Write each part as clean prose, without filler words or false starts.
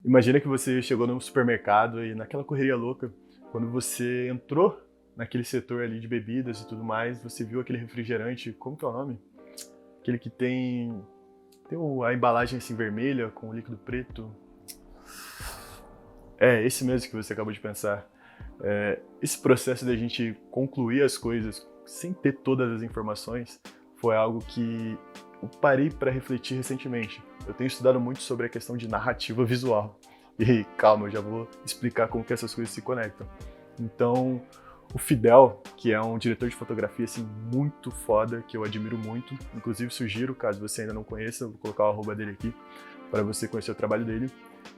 Imagina que você chegou num supermercado e naquela correria louca, quando você entrou naquele setor ali de bebidas e tudo mais, você viu aquele refrigerante, como que é o nome? Aquele que tem a embalagem assim vermelha com o líquido preto. É, esse mesmo que você acabou de pensar. Esse processo da gente concluir as coisas sem ter todas as informações foi algo que eu parei para refletir recentemente. Eu tenho estudado muito sobre a questão de narrativa visual. E calma, eu já vou explicar como que essas coisas se conectam. Então, o Fidel, que é um diretor de fotografia assim muito foda, que eu admiro muito, inclusive sugiro, caso você ainda não conheça, vou colocar o arroba dele aqui para você conhecer o trabalho dele.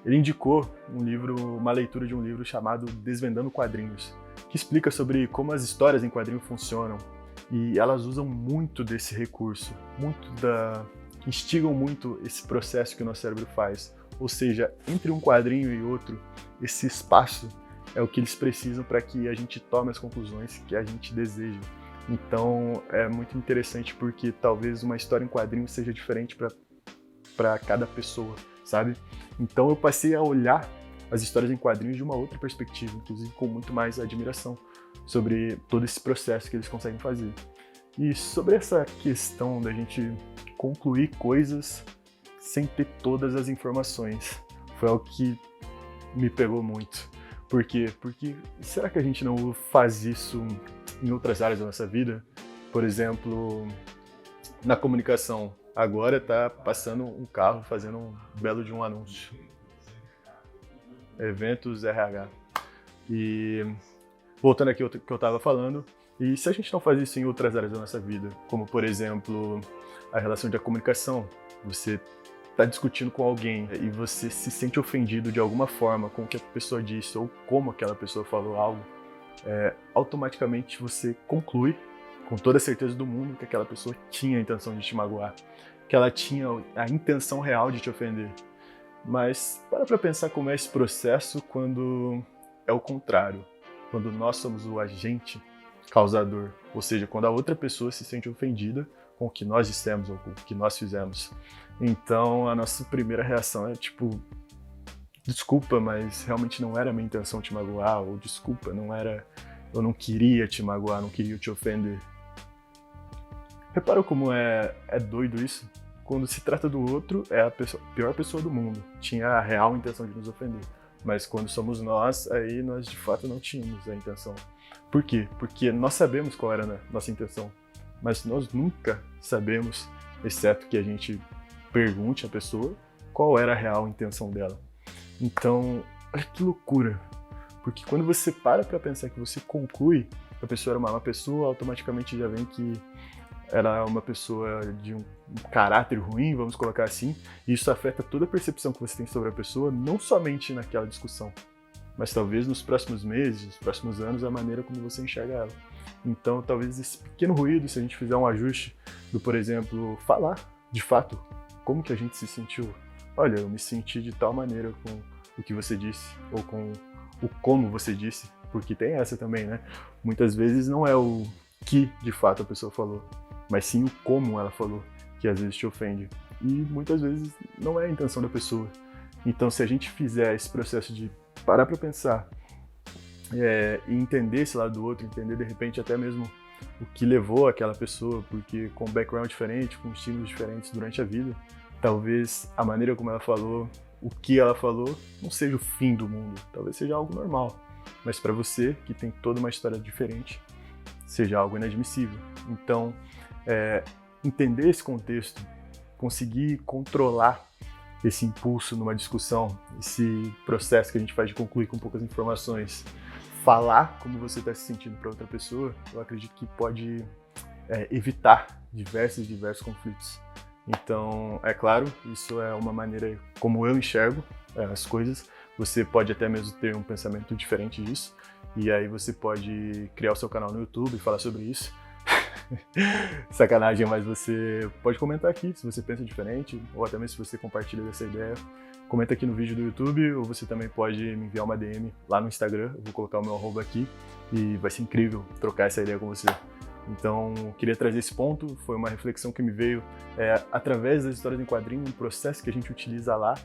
Ele indicou uma leitura de um livro chamado Desvendando Quadrinhos, que explica sobre como as histórias em quadrinho funcionam. E elas usam muito desse recurso, instigam muito esse processo que o nosso cérebro faz. Ou seja, entre um quadrinho e outro, esse espaço é o que eles precisam para que a gente tome as conclusões que a gente deseja. Então é muito interessante porque talvez uma história em quadrinho seja diferente para cada pessoa, sabe? Então eu passei a olhar as histórias em quadrinhos de uma outra perspectiva, inclusive com muito mais admiração sobre todo esse processo que eles conseguem fazer. E sobre essa questão da gente concluir coisas sem ter todas as informações, foi algo que me pegou muito. Por quê? Porque será que a gente não faz isso em outras áreas da nossa vida? Por exemplo, na comunicação. Agora está passando um carro fazendo um belo de um anúncio. Eventos RH. E voltando aqui ao que eu estava falando, e se a gente não faz isso em outras áreas da nossa vida, como por exemplo a relação de comunicação, você está discutindo com alguém e você se sente ofendido de alguma forma com o que a pessoa disse ou como aquela pessoa falou algo, automaticamente você conclui com toda a certeza do mundo que aquela pessoa tinha a intenção de te magoar, que ela tinha a intenção real de te ofender. Mas para pensar como é esse processo quando é o contrário, quando nós somos o agente causador, ou seja, quando a outra pessoa se sente ofendida com o que nós dissemos ou com o que nós fizemos. Então a nossa primeira reação é tipo, desculpa, mas realmente não era minha intenção te magoar, ou desculpa, eu não queria te magoar, não queria te ofender. Repara como é doido isso? Quando se trata do outro, é a pior pessoa do mundo. Tinha a real intenção de nos ofender. Mas quando somos nós, aí nós de fato não tínhamos a intenção. Por quê? Porque nós sabemos qual era a nossa intenção. Mas nós nunca sabemos, exceto que a gente pergunte à pessoa qual era a real intenção dela. Então, olha que loucura. Porque quando você para pensar que você conclui que a pessoa era uma má pessoa, automaticamente já vem que ela é uma pessoa de um caráter ruim, vamos colocar assim, e isso afeta toda a percepção que você tem sobre a pessoa, não somente naquela discussão, mas talvez nos próximos meses, nos próximos anos, a maneira como você enxerga ela. Então, talvez esse pequeno ruído, se a gente fizer um ajuste do, por exemplo, falar, de fato, como que a gente se sentiu. Olha, eu me senti de tal maneira com o que você disse, ou com o como você disse, porque tem essa também, né? Muitas vezes não é o que, de fato, a pessoa falou, mas sim o como ela falou, que às vezes te ofende. E muitas vezes não é a intenção da pessoa. Então, se a gente fizer esse processo de parar para pensar e entender esse lado do outro, entender de repente até mesmo o que levou aquela pessoa, porque com um background diferente, com estímulos diferentes durante a vida, talvez a maneira como ela falou, o que ela falou, não seja o fim do mundo, talvez seja algo normal. Mas para você, que tem toda uma história diferente, seja algo inadmissível. Então, entender esse contexto, conseguir controlar esse impulso numa discussão, esse processo que a gente faz de concluir com poucas informações, falar como você está se sentindo para outra pessoa, eu acredito que pode evitar diversos conflitos. Então, é claro, isso é uma maneira como eu enxergo as coisas. Você pode até mesmo ter um pensamento diferente disso, e aí você pode criar o seu canal no YouTube e falar sobre isso. Sacanagem, mas você pode comentar aqui se você pensa diferente, ou até mesmo se você compartilha dessa ideia. Comenta aqui no vídeo do YouTube, ou você também pode me enviar uma DM lá no Instagram, eu vou colocar o meu arroba aqui, e vai ser incrível trocar essa ideia com você. Então, queria trazer esse ponto, foi uma reflexão que me veio através das histórias em quadrinho, um processo que a gente utiliza lá,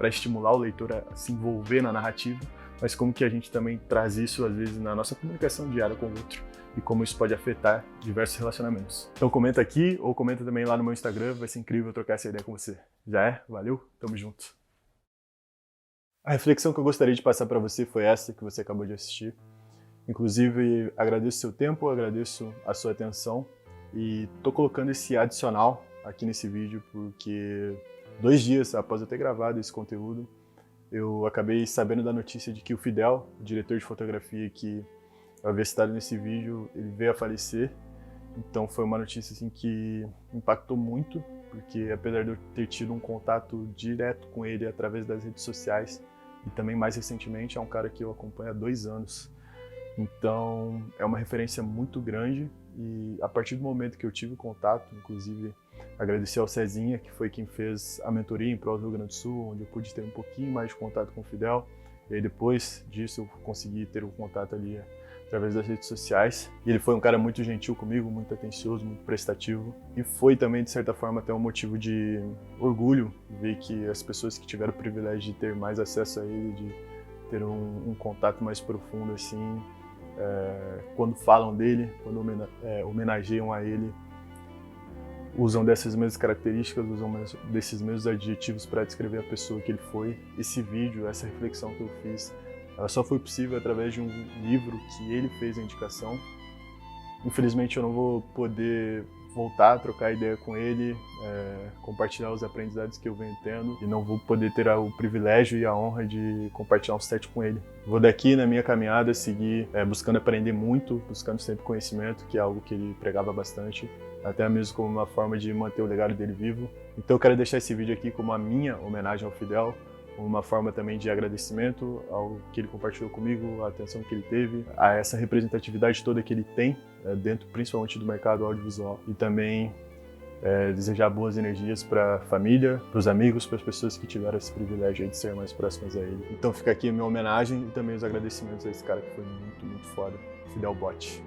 para estimular o leitor a se envolver na narrativa, mas como que a gente também traz isso, às vezes, na nossa comunicação diária com o outro e como isso pode afetar diversos relacionamentos. Então comenta aqui ou comenta também lá no meu Instagram, vai ser incrível trocar essa ideia com você. Já é? Valeu? Tamo junto! A reflexão que eu gostaria de passar para você foi essa que você acabou de assistir. Inclusive, agradeço o seu tempo, agradeço a sua atenção e tô colocando esse adicional aqui nesse vídeo porque 2 dias após eu ter gravado esse conteúdo, eu acabei sabendo da notícia de que o Fidel, o diretor de fotografia que eu havia citado nesse vídeo, ele veio a falecer. Então foi uma notícia assim, que impactou muito, porque apesar de eu ter tido um contato direto com ele através das redes sociais, e também mais recentemente é um cara que eu acompanho há 2 anos. Então é uma referência muito grande e a partir do momento que eu tive contato, inclusive agradecer ao Cezinha, que foi quem fez a mentoria em prol do Rio Grande do Sul, onde eu pude ter um pouquinho mais de contato com o Fidel. E aí depois disso eu consegui ter um contato ali através das redes sociais. E ele foi um cara muito gentil comigo, muito atencioso, muito prestativo. E foi também, de certa forma, até um motivo de orgulho ver que as pessoas que tiveram o privilégio de ter mais acesso a ele, de ter um contato mais profundo, assim, quando falam dele, quando homenageiam a ele, usam dessas mesmas características, usam desses mesmos adjetivos para descrever a pessoa que ele foi. Esse vídeo, essa reflexão que eu fiz, ela só foi possível através de um livro que ele fez a indicação. Infelizmente eu não vou poder voltar a trocar ideia com ele, compartilhar os aprendizados que eu venho tendo e não vou poder ter o privilégio e a honra de compartilhar um set com ele. Vou daqui na minha caminhada seguir buscando aprender muito, buscando sempre conhecimento, que é algo que ele pregava bastante, até mesmo como uma forma de manter o legado dele vivo. Então eu quero deixar esse vídeo aqui como a minha homenagem ao Fidel, uma forma também de agradecimento ao que ele compartilhou comigo, a atenção que ele teve, a essa representatividade toda que ele tem dentro principalmente do mercado audiovisual e também desejar boas energias para a família, para os amigos, para as pessoas que tiveram esse privilégio de ser mais próximas a ele. Então fica aqui a minha homenagem e também os agradecimentos a esse cara que foi muito, muito foda, Fidel Bot.